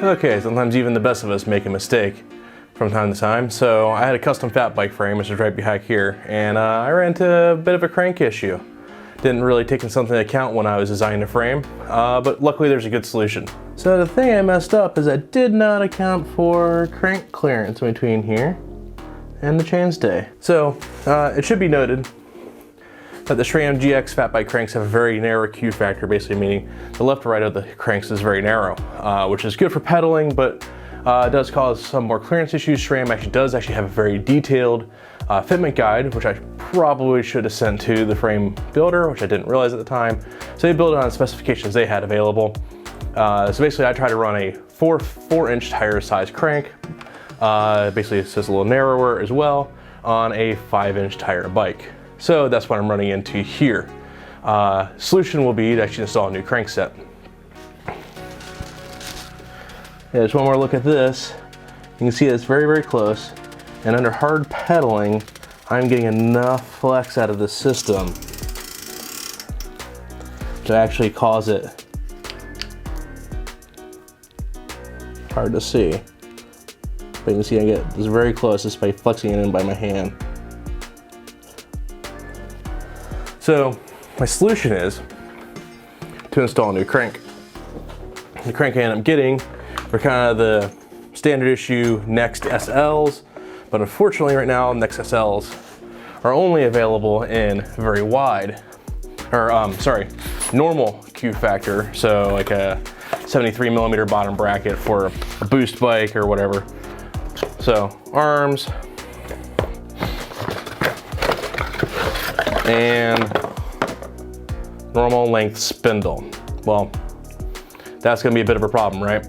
Okay, sometimes even the best of us make a mistake from time to time. So I had a custom fat bike frame, which is right behind here, and I ran into a bit of a crank issue. Didn't really take something into account when I was designing the frame, but luckily there's a good solution. So the thing I messed up is I did not account for crank clearance between here and the chainstay. So it should be noted that the Sram GX fat bike cranks have a very narrow Q factor, basically meaning the left to right of the cranks is very narrow, which is good for pedaling, but it does cause some more clearance issues. Sram does have a very detailed fitment guide, which I probably should have sent to the frame builder, which I didn't realize at the time. So they built it on the specifications they had available. So basically I try to run a 4-inch tire size crank. Basically it's just a little narrower as well on a 5-inch tire bike. So that's what I'm running into here. Solution will be to actually install a new crank set. Yeah, just one more look at this. You can see it's very, very close. And under hard pedaling, I'm getting enough flex out of the system to actually cause it. Hard to see. But you can see I get this very close just by flexing it in by my hand. So my solution is to install a new crank. The crank I end up getting are kind of the standard issue Next SLs, but unfortunately right now Next SLs are only available in very wide, or normal Q factor, so like a 73mm bottom bracket for a boost bike or whatever. So arms and normal length spindle. Well, that's gonna be a bit of a problem, right?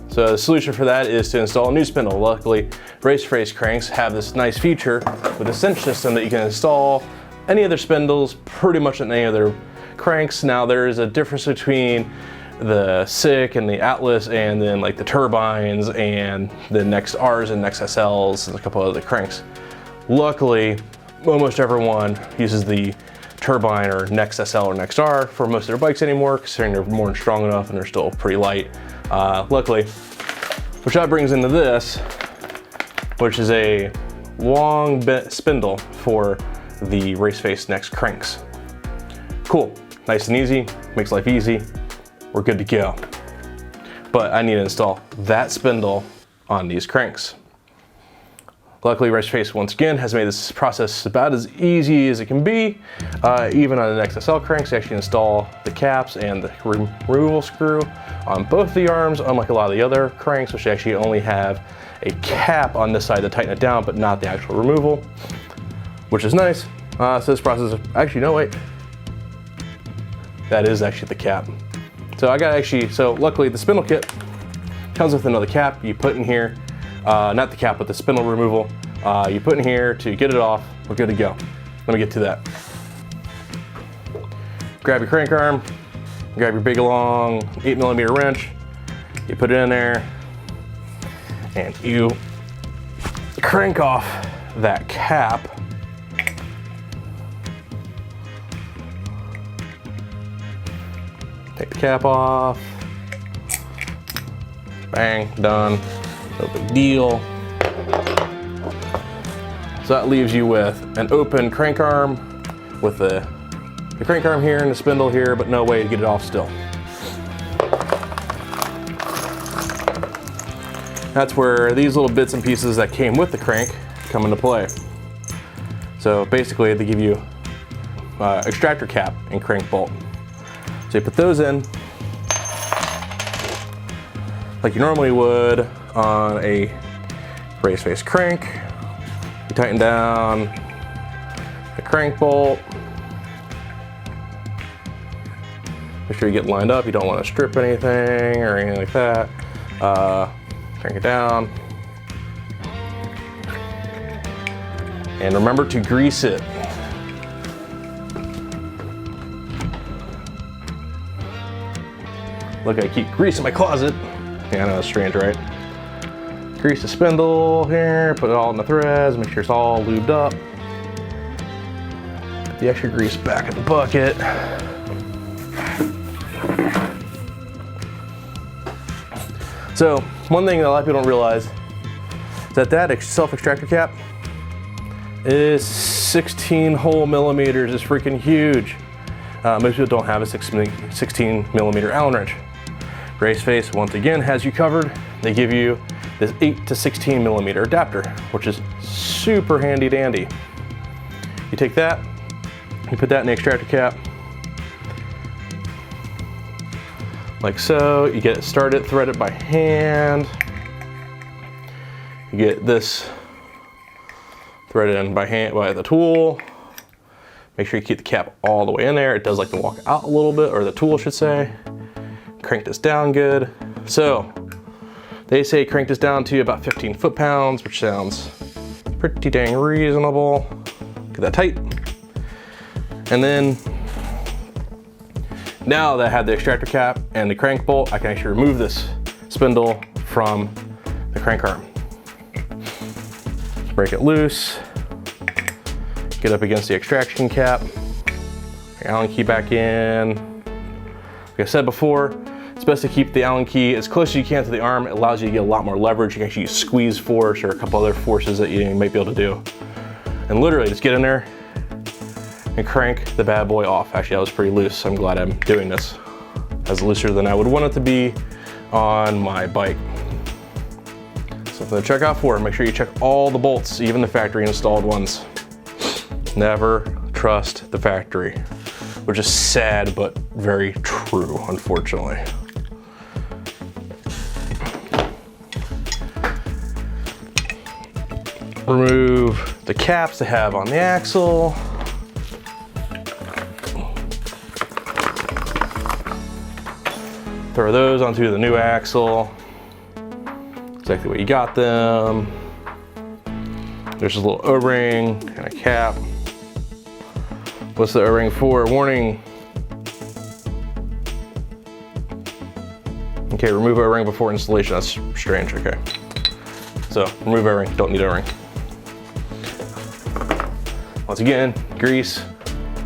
So the solution for that is to install a new spindle. Luckily, race cranks have this nice feature with a cinch system that you can install any of their spindles pretty much in any of their cranks. Now there is a difference between the SICK and the Atlas and then like the turbines and the Next Rs and Next SLs and a couple other cranks. Luckily, almost everyone uses the turbine or Next SL or Next R for most of their bikes anymore, considering they're more strong enough and they're still pretty light. Luckily, which that brings into this, which is a long bent spindle for the race face Next cranks. Cool, nice and easy, makes life easy. We're good to go. But I need to install that spindle on these cranks. Luckily, Race Face once again has made this process about as easy as it can be. Even on the Next SL cranks, they actually install the caps and the removal screw on both the arms, unlike a lot of the other cranks, which actually only have a cap on this side to tighten it down, but not the actual removal, which is nice. So this process, actually, no, wait. That is actually the cap. So so luckily the spindle kit comes with another cap you put in here. Not the cap, but the spindle removal. You put in here to get it off. We're good to go. Let me get to that. Grab your crank arm, grab your big long 8mm wrench. You put it in there and you crank off that cap. Take the cap off. Bang, done. No big deal. So that leaves you with an open crank arm with the crank arm here and the spindle here, but no way to get it off still. That's where these little bits and pieces that came with the crank come into play. So basically they give you extractor cap and crank bolt. So you put those in like you normally would on a race face crank. You tighten down the crank bolt. Make sure you get lined up. You don't want to strip anything or anything like that. Crank it down. And remember to grease it. Look, I keep greasing my closet. Yeah, I know, that's strange, right? Grease the spindle here, put it all in the threads, make sure it's all lubed up. Put the extra grease back in the bucket. So one thing that a lot of people don't realize is that self-extractor cap is 16 whole millimeters. It's freaking huge. Most people don't have a 16 millimeter Allen wrench. Raceface, once again, has you covered. They give you this 8 to 16 millimeter adapter, which is super handy dandy. You take that, you put that in the extractor cap, like so. You get it started, thread it by hand. You get this threaded in by hand by the tool. Make sure you keep the cap all the way in there. It does like to walk out a little bit, or the tool should say. Crank this down good. So they say crank this down to about 15 foot-pounds, which sounds pretty dang reasonable. Get that tight. And then now that I have the extractor cap and the crank bolt, I can actually remove this spindle from the crank arm. Break it loose, get up against the extraction cap, your Allen key back in. Like I said before, it's best to keep the Allen key as close as you can to the arm. It allows you to get a lot more leverage. You can actually use squeeze force or a couple other forces that you might be able to do. And literally just get in there and crank the bad boy off. Actually, that was pretty loose. I'm glad I'm doing this. That's looser than I would want it to be on my bike. Something to check out for. Make sure you check all the bolts, even the factory installed ones. Never trust the factory, which is sad, but very true, unfortunately. Remove the caps they have on the axle. Throw those onto the new axle. Exactly what you got them. There's a little O-ring and a cap. What's the O-ring for? Warning. Okay, remove O-ring before installation. That's strange, okay. So, remove O-ring, don't need O-ring. Once again, grease.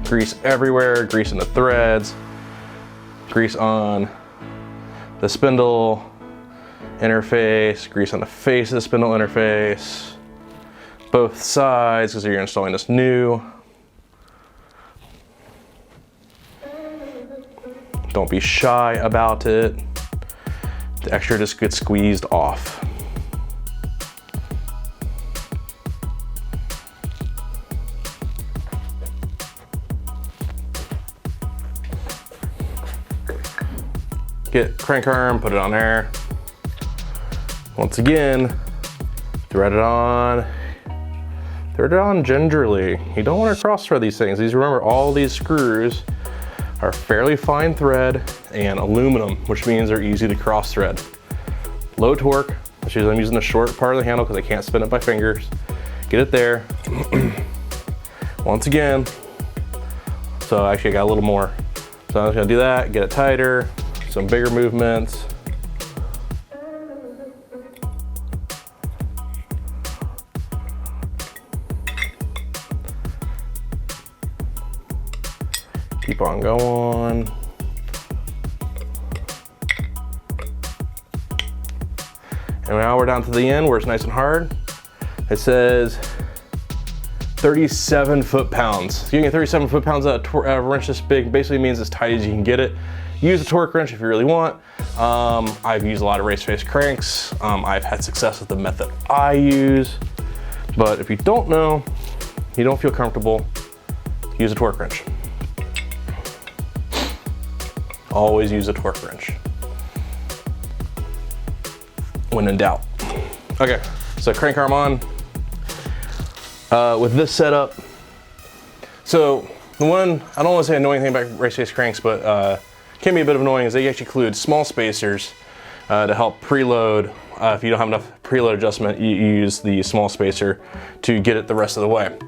Grease everywhere, grease in the threads, grease on the spindle interface, grease on the face of the spindle interface, both sides, because you're installing this new. Don't be shy about it. The extra just gets squeezed off. Get crank arm, put it on there. Once again, thread it on gingerly. You don't want to cross thread these things. Remember, all these screws are fairly fine thread and aluminum, which means they're easy to cross thread. Low torque, which is I'm using the short part of the handle because I can't spin it by fingers. Get it there. Once again, so actually I got a little more. So I'm just gonna do that, get it tighter, some bigger movements. Keep on going. And now we're down to the end where it's nice and hard. It says 37 foot-pounds. So you can get 37 foot-pounds out of a wrench this big. Basically means as tight as you can get it. Use a torque wrench if you really want. I've used a lot of race face cranks. I've had success with the method I use. But if you don't know, you don't feel comfortable, use a torque wrench. Always use a torque wrench when in doubt. Okay, so crank arm on. With this setup, so the one, I don't want to say annoying thing about race face cranks, but can be a bit of annoying, is they actually include small spacers to help preload. If you don't have enough preload adjustment, you use the small spacer to get it the rest of the way.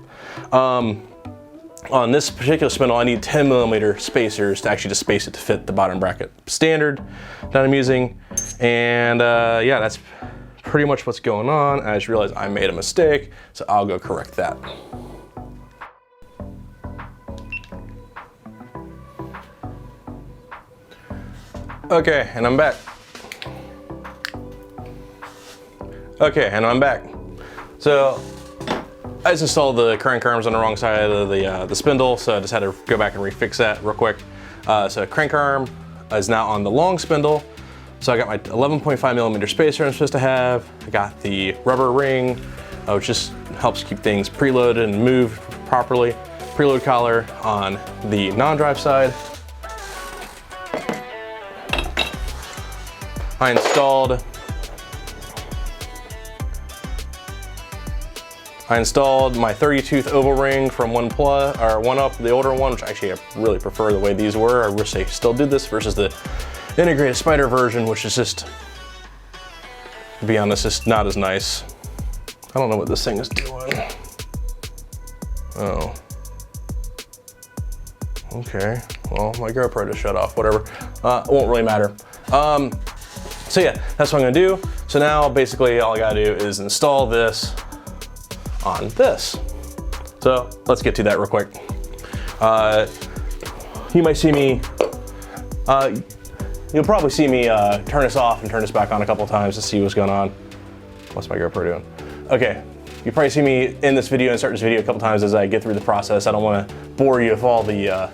On this particular spindle, I need 10 millimeter spacers to actually just space it to fit the bottom bracket standard that I'm using. And yeah, that's pretty much what's going on. I just realized I made a mistake, so I'll go correct that. Okay, and I'm back. Okay, and I'm back. So I just installed the crank arms on the wrong side of the spindle, so I just had to go back and refix that real quick. So crank arm is now on the long spindle. So I got my 11.5 millimeter spacer I'm supposed to have. I got the rubber ring, which just helps keep things preloaded and moved properly. Preload collar on the non-drive side. I installed my 30-tooth oval ring from One Up, the older one, which actually I really prefer the way these were. I wish they still did this versus the integrated spider version, which is just, to be honest, just not as nice. I don't know what this thing is doing. Oh. Okay, well, my GoPro just shut off, whatever. It won't really matter. So yeah, that's what I'm gonna do. So now basically all I gotta do is install this on this. So let's get to that real quick. You might see me, you'll probably see me turn this off and turn this back on a couple times to see what's going on. What's my GoPro doing? Okay, you probably see me in this video and start this video a couple times as I get through the process. I don't wanna bore you with all the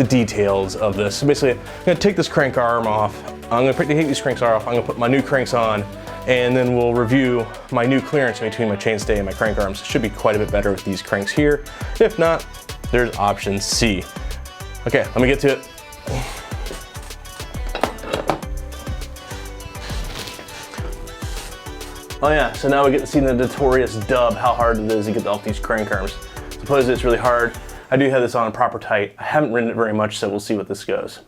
details of this. So basically, I'm gonna take this crank arm off. I'm gonna take these cranks off. I'm gonna put my new cranks on, and then we'll review my new clearance between my chainstay and my crank arms. It should be quite a bit better with these cranks here. If not, there's option C. Okay, let me get to it. Oh yeah, so now we get to see the notorious dub, how hard it is to get off these crank arms. Supposedly it's really hard. I do have this on proper tight. I haven't ridden it very much, so we'll see what this goes.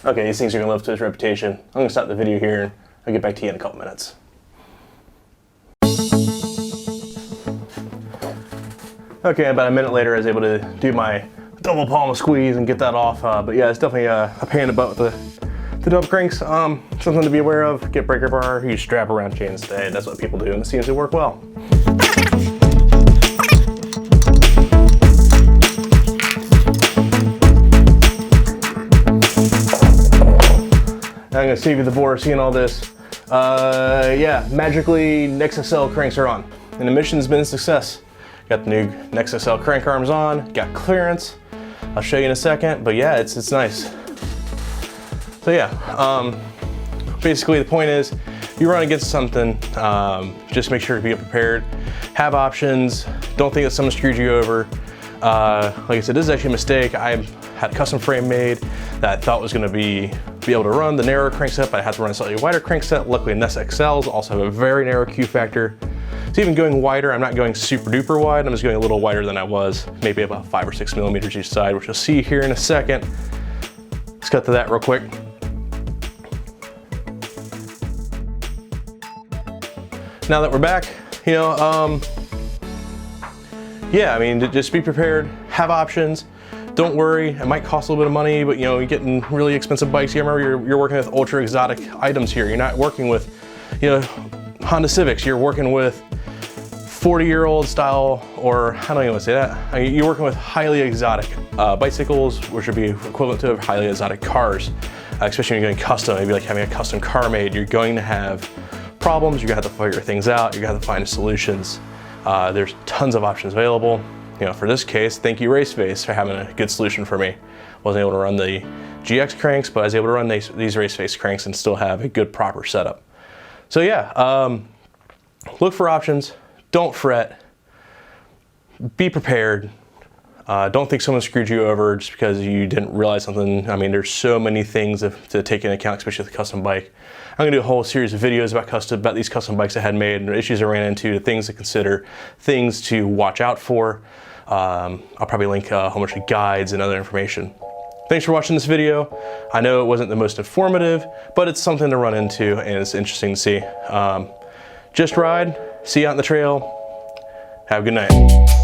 Okay, these things are gonna live to its reputation. I'm gonna stop the video here and I'll get back to you in a couple minutes. Okay, about a minute later I was able to do my double palm squeeze and get that off. But yeah, it's definitely a pain in the butt with the dub cranks. Something to be aware of. Get breaker bar, use strap around chainstay. That's what people do and it seems to work well. I'm gonna save you the bore seeing all this. Yeah, magically NexSL cranks are on. And the mission's been a success. Got the new NexSL crank arms on, got clearance. I'll show you in a second, but yeah, it's nice. So yeah, basically the point is, if you run against something, just make sure to be prepared. Have options, don't think that someone screwed you over. Like I said, this is actually a mistake. I had a custom frame made that I thought was gonna be able to run the narrow crankset, but I had to run a slightly wider crankset. Luckily, NexSLs also have a very narrow Q factor. So even going wider, I'm not going super duper wide, I'm just going a little wider than I was, maybe about 5 or 6 millimeters each side, which you'll see here in a second. Let's cut to that real quick. Now that we're back, you know, yeah, I mean, just be prepared, have options. Don't worry, it might cost a little bit of money, but you know, you're getting really expensive bikes. You remember, you're working with ultra exotic items here. You're not working with, you know, Honda Civics. You're working with 40-year-old style, or I don't even want to say that. I mean, you're working with highly exotic bicycles, which would be equivalent to highly exotic cars, especially when you're going custom. Maybe like having a custom car made. You're going to have problems. You're gonna have to figure things out. You're gonna have to find solutions. There's tons of options available. You know, for this case, thank you Raceface for having a good solution for me. Wasn't able to run the GX cranks, but I was able to run these Raceface cranks and still have a good proper setup. So yeah, look for options, don't fret, be prepared. Don't think someone screwed you over just because you didn't realize something. I mean, there's so many things to take into account, especially with a custom bike. I'm gonna do a whole series of videos about these custom bikes I had made and issues I ran into, the things to consider, things to watch out for. I'll probably link a whole bunch of guides and other information. Thanks for watching this video. I know it wasn't the most informative, but it's something to run into and it's interesting to see. Just ride, see you out on the trail. Have a good night.